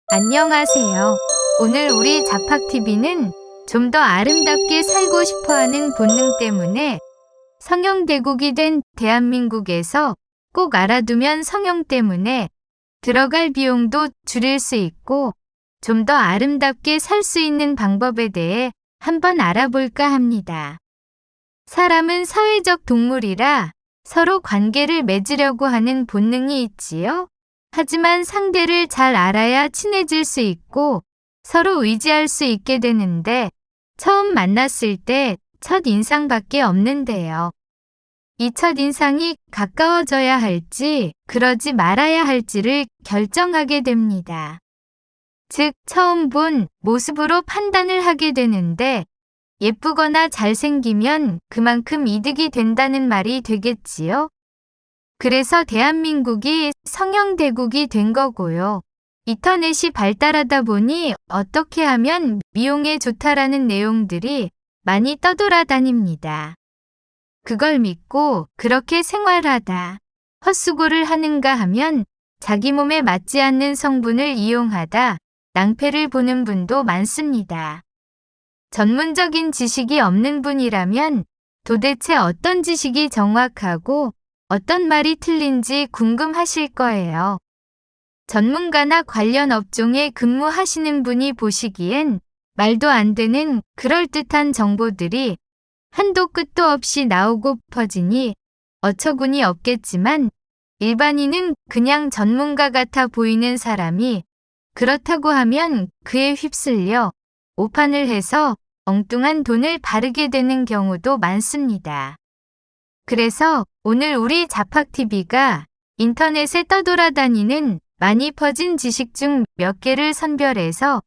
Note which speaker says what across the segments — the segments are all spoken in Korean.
Speaker 1: 안녕하세요. 오늘 우리 자팍TV는 좀 더 아름답게 살고 싶어하는 본능 때문에 성형대국이 된 대한민국에서 꼭 알아두면 성형 때문에 들어갈 비용도 줄일 수 있고 좀 더 아름답게 살 수 있는 방법에 대해 한번 알아볼까 합니다. 사람은 사회적 동물이라 서로 관계를 맺으려고 하는 본능이 있지요. 하지만 상대를 잘 알아야 친해질 수 있고 서로 의지할 수 있게 되는데 처음 만났을 때 첫인상밖에 없는데요. 이 첫인상이 가까워져야 할지 그러지 말아야 할지를 결정하게 됩니다. 즉, 처음 본 모습으로 판단을 하게 되는데 예쁘거나 잘생기면 그만큼 이득이 된다는 말이 되겠지요. 그래서 대한민국이 성형대국이 된 거고요. 인터넷이 발달하다 보니 어떻게 하면 미용에 좋다라는 내용들이 많이 떠돌아다닙니다. 그걸 믿고 그렇게 생활하다 헛수고를 하는가 하면 자기 몸에 맞지 않는 성분을 이용하다 낭패를 보는 분도 많습니다. 전문적인 지식이 없는 분이라면 도대체 어떤 지식이 정확하고 어떤 말이 틀린지 궁금하실 거예요. 전문가나 관련 업종에 근무하시는 분이 보시기엔 말도 안 되는 그럴듯한 정보들이 한도 끝도 없이 나오고 퍼지니 어처구니 없겠지만 일반인은 그냥 전문가 같아 보이는 사람이 그렇다고 하면 그에 휩쓸려 오판을 해서 엉뚱한 돈을 바르게 되는 경우도 많습니다. 그래서 오늘 우리 자팍TV가 인터넷에 떠돌아다니는 많이 퍼진 지식 중 몇 개를 선별해서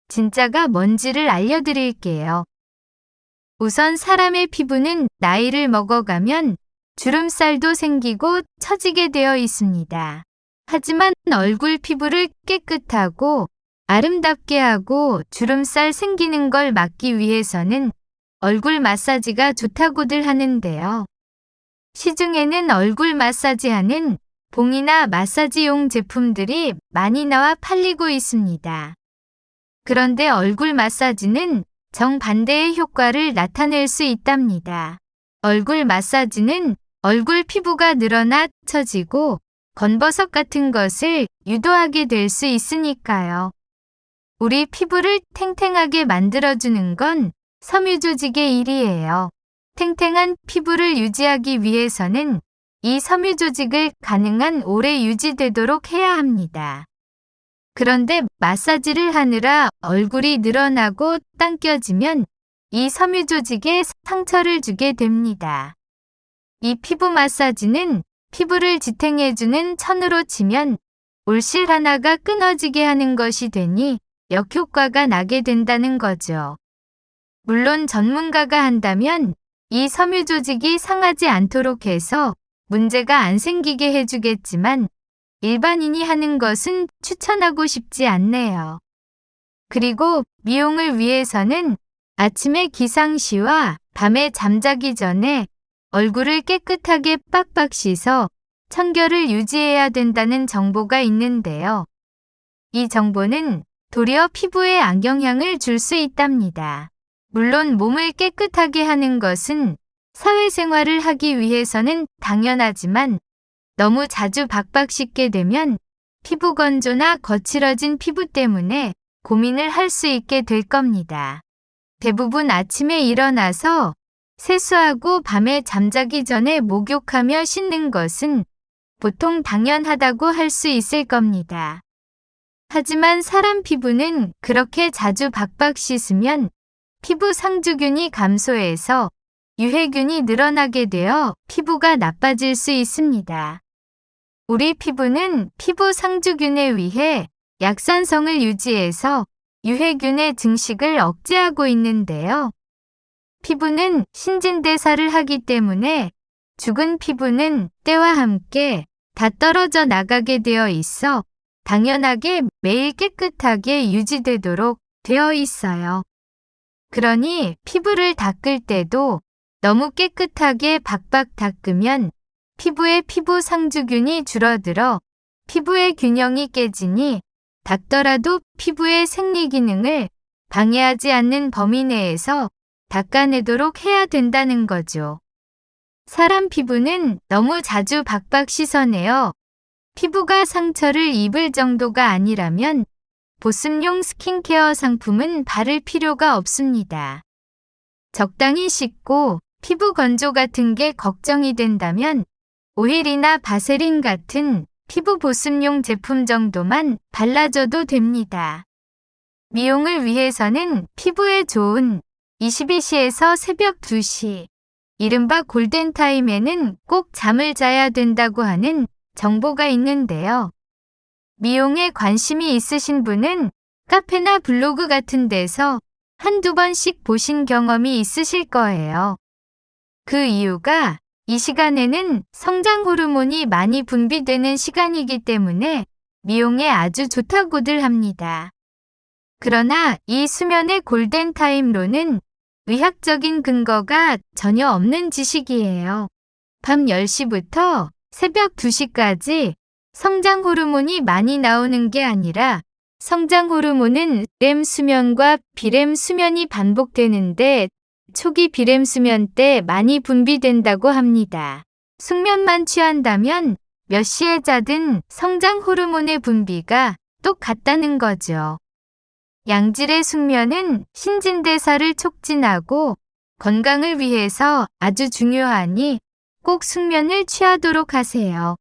Speaker 1: 진짜가 뭔지를 알려드릴게요. 우선 사람의 피부는 나이를 먹어가면 주름살도 생기고 처지게 되어 있습니다. 하지만 얼굴 피부를 깨끗하고 아름답게 하고 주름살 생기는 걸 막기 위해서는 얼굴 마사지가 좋다고들 하는데요. 시중에는 얼굴 마사지하는 봉이나 마사지용 제품들이 많이 나와 팔리고 있습니다. 그런데 얼굴 마사지는 정반대의 효과를 나타낼 수 있답니다. 얼굴 마사지는 얼굴 피부가 늘어나 처지고 건버섯 같은 것을 유도하게 될 수 있으니까요. 우리 피부를 탱탱하게 만들어주는 건 섬유조직의 일이에요. 탱탱한 피부를 유지하기 위해서는 이 섬유조직을 가능한 오래 유지되도록 해야 합니다. 그런데 마사지를 하느라 얼굴이 늘어나고 당겨지면 이 섬유조직에 상처를 주게 됩니다. 이 피부 마사지는 피부를 지탱해주는 천으로 치면 올실 하나가 끊어지게 하는 것이 되니 역효과가 나게 된다는 거죠. 물론 전문가가 한다면 이 섬유조직이 상하지 않도록 해서 문제가 안 생기게 해주겠지만 일반인이 하는 것은 추천하고 싶지 않네요. 그리고 미용을 위해서는 아침에 기상시와 밤에 잠자기 전에 얼굴을 깨끗하게 빡빡 씻어 청결을 유지해야 된다는 정보가 있는데요. 이 정보는 도리어 피부에 악영향을 줄 수 있답니다. 물론 몸을 깨끗하게 하는 것은 사회생활을 하기 위해서는 당연하지만 너무 자주 박박 씻게 되면 피부 건조나 거칠어진 피부 때문에 고민을 할 수 있게 될 겁니다. 대부분 아침에 일어나서 세수하고 밤에 잠자기 전에 목욕하며 씻는 것은 보통 당연하다고 할 수 있을 겁니다. 하지만 사람 피부는 그렇게 자주 박박 씻으면 피부 상주균이 감소해서 유해균이 늘어나게 되어 피부가 나빠질 수 있습니다. 우리 피부는 피부 상주균에 의해 약산성을 유지해서 유해균의 증식을 억제하고 있는데요. 피부는 신진대사를 하기 때문에 죽은 피부는 때와 함께 다 떨어져 나가게 되어 있어 당연하게 매일 깨끗하게 유지되도록 되어 있어요. 그러니 피부를 닦을 때도 너무 깨끗하게 박박 닦으면 피부의 피부 상주균이 줄어들어 피부의 균형이 깨지니 닦더라도 피부의 생리 기능을 방해하지 않는 범위 내에서 닦아내도록 해야 된다는 거죠. 사람 피부는 너무 자주 박박 씻어내어 피부가 상처를 입을 정도가 아니라면 보습용 스킨케어 상품은 바를 필요가 없습니다. 적당히 씻고 피부 건조 같은 게 걱정이 된다면 오일이나 바세린 같은 피부 보습용 제품 정도만 발라줘도 됩니다. 미용을 위해서는 피부에 좋은 22시에서 새벽 2시, 이른바 골든타임에는 꼭 잠을 자야 된다고 하는 정보가 있는데요. 미용에 관심이 있으신 분은 카페나 블로그 같은 데서 한두 번씩 보신 경험이 있으실 거예요. 그 이유가 이 시간에는 성장 호르몬이 많이 분비되는 시간이기 때문에 미용에 아주 좋다고들 합니다. 그러나 이 수면의 골든타임로는 의학적인 근거가 전혀 없는 지식이에요. 밤 10시부터 새벽 2시까지 성장 호르몬이 많이 나오는 게 아니라 성장 호르몬은 REM 수면과 비렘 수면이 반복되는데 초기 비렘 수면 때 많이 분비된다고 합니다. 숙면만 취한다면 몇 시에 자든 성장 호르몬의 분비가 똑같다는 거죠. 양질의 숙면은 신진대사를 촉진하고 건강을 위해서 아주 중요하니 꼭 숙면을 취하도록 하세요.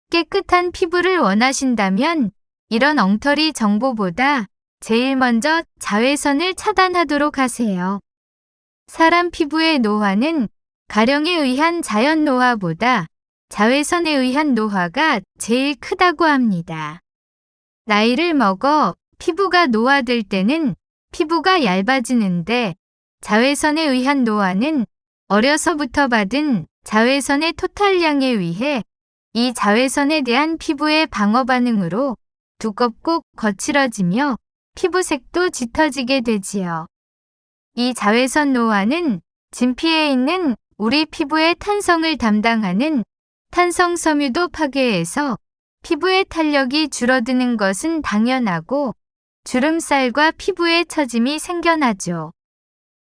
Speaker 1: 깨끗한 피부를 원하신다면 이런 엉터리 정보보다 제일 먼저 자외선을 차단하도록 하세요. 사람 피부의 노화는 가령에 의한 자연 노화보다 자외선에 의한 노화가 제일 크다고 합니다. 나이를 먹어 피부가 노화될 때는 피부가 얇아지는데 자외선에 의한 노화는 어려서부터 받은 자외선의 토탈량에 의해 이 자외선에 대한 피부의 방어 반응으로 두껍고 거칠어지며 피부색도 짙어지게 되지요. 이 자외선 노화는 진피에 있는 우리 피부의 탄성을 담당하는 탄성 섬유도 파괴해서 피부의 탄력이 줄어드는 것은 당연하고 주름살과 피부에 처짐이 생겨나죠.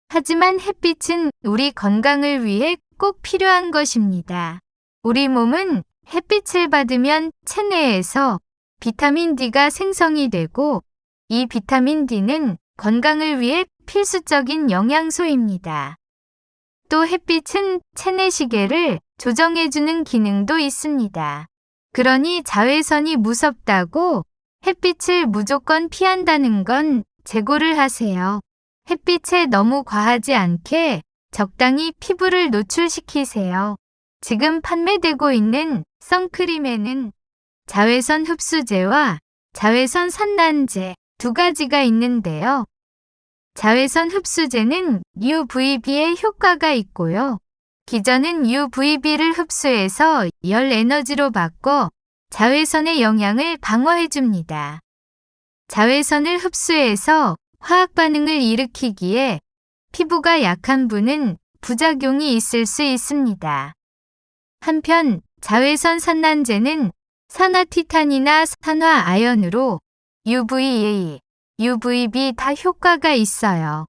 Speaker 1: 하지만 햇빛은 우리 건강을 위해 꼭 필요한 것입니다. 우리 몸은 햇빛을 받으면 체내에서 비타민 D가 생성이 되고 이 비타민 D는 건강을 위해 필수적인 영양소입니다. 또 햇빛은 체내 시계를 조정해주는 기능도 있습니다. 그러니 자외선이 무섭다고 햇빛을 무조건 피한다는 건 재고를 하세요. 햇빛에 너무 과하지 않게 적당히 피부를 노출시키세요. 지금 판매되고 있는 선크림에는 자외선 흡수제와 자외선 산란제 두 가지가 있는데요. 자외선 흡수제는 UVB의 효과가 있고요. 기전은 UVB를 흡수해서 열 에너지로 바꿔 자외선의 영향을 방어해줍니다. 자외선을 흡수해서 화학 반응을 일으키기에 피부가 약한 분은 부작용이 있을 수 있습니다. 한편 자외선 산란제는 산화티탄이나 산화아연으로 UVA, UVB 다 효과가 있어요.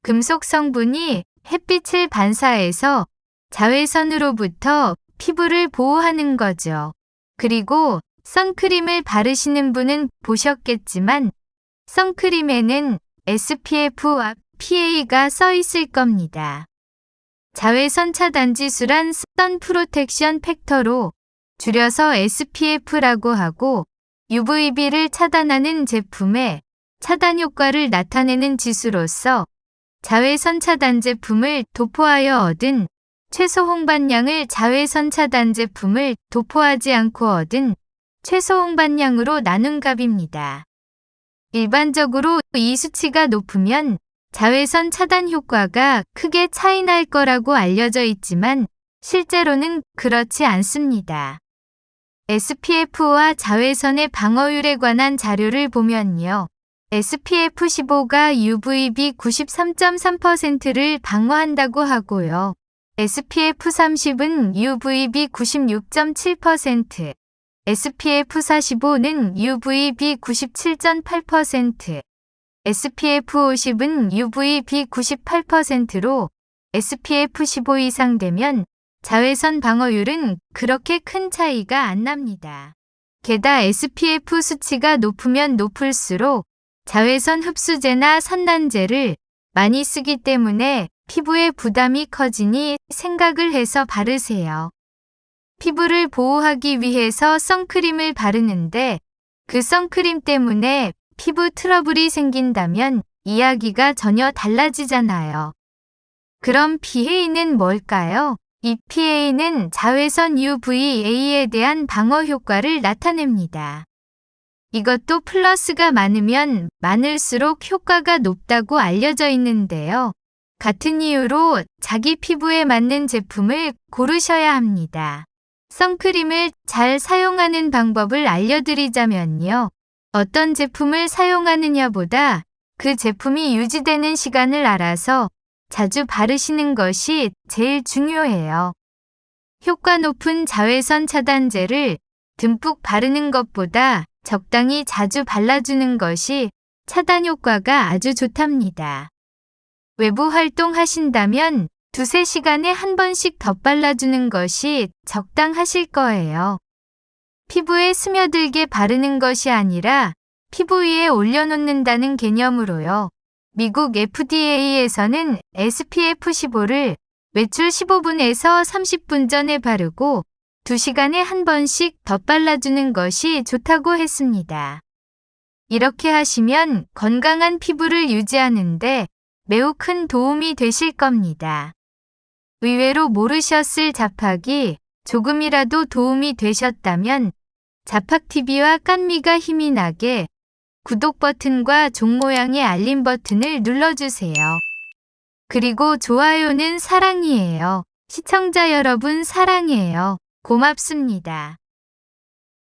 Speaker 1: 금속 성분이 햇빛을 반사해서 자외선으로부터 피부를 보호하는 거죠. 그리고 선크림을 바르시는 분은 보셨겠지만 선크림에는 SPF와 PA가 써 있을 겁니다. 자외선 차단지수란 선 프로텍션 팩터로 줄여서 SPF라고 하고 UVB를 차단하는 제품의 차단 효과를 나타내는 지수로서 자외선 차단 제품을 도포하여 얻은 최소 홍반량을 자외선 차단 제품을 도포하지 않고 얻은 최소 홍반량으로 나눈 값입니다. 일반적으로 이 수치가 높으면 자외선 차단 효과가 크게 차이날 거라고 알려져 있지만 실제로는 그렇지 않습니다. SPF와 자외선의 방어율에 관한 자료를 보면요. SPF 15가 UVB 93.3%를 방어한다고 하고요. SPF 30은 UVB 96.7%, SPF 45는 UVB 97.8%, SPF 50은 UVB 98%로 SPF 15 이상 되면 자외선 방어율은 그렇게 큰 차이가 안 납니다. 게다가 SPF 수치가 높으면 높을수록 자외선 흡수제나 선단제를 많이 쓰기 때문에 피부에 부담이 커지니 생각을 해서 바르세요. 피부를 보호하기 위해서 선크림을 바르는데 그 선크림 때문에 피부 트러블이 생긴다면 이야기가 전혀 달라지잖아요. 그럼 PA는 뭘까요? 이 PA는 자외선 UVA에 대한 방어 효과를 나타냅니다. 이것도 플러스가 많으면 많을수록 효과가 높다고 알려져 있는데요. 같은 이유로 자기 피부에 맞는 제품을 고르셔야 합니다. 선크림을 잘 사용하는 방법을 알려드리자면요. 어떤 제품을 사용하느냐보다 그 제품이 유지되는 시간을 알아서 자주 바르시는 것이 제일 중요해요. 효과 높은 자외선 차단제를 듬뿍 바르는 것보다 적당히 자주 발라주는 것이 차단 효과가 아주 좋답니다. 외부 활동하신다면 2~3시간에 한 번씩 덧발라주는 것이 적당하실 거예요. 피부에 스며들게 바르는 것이 아니라 피부 위에 올려놓는다는 개념으로요. 미국 FDA에서는 SPF 15를 외출 15분에서 30분 전에 바르고 2시간에 한 번씩 덧발라주는 것이 좋다고 했습니다. 이렇게 하시면 건강한 피부를 유지하는데 매우 큰 도움이 되실 겁니다. 의외로 모르셨을 잡학이 조금이라도 도움이 되셨다면 잡학TV와 깐미가 힘이 나게 구독 버튼과 종 모양의 알림 버튼을 눌러주세요. 그리고 좋아요는 사랑이에요. 시청자 여러분 사랑해요. 고맙습니다.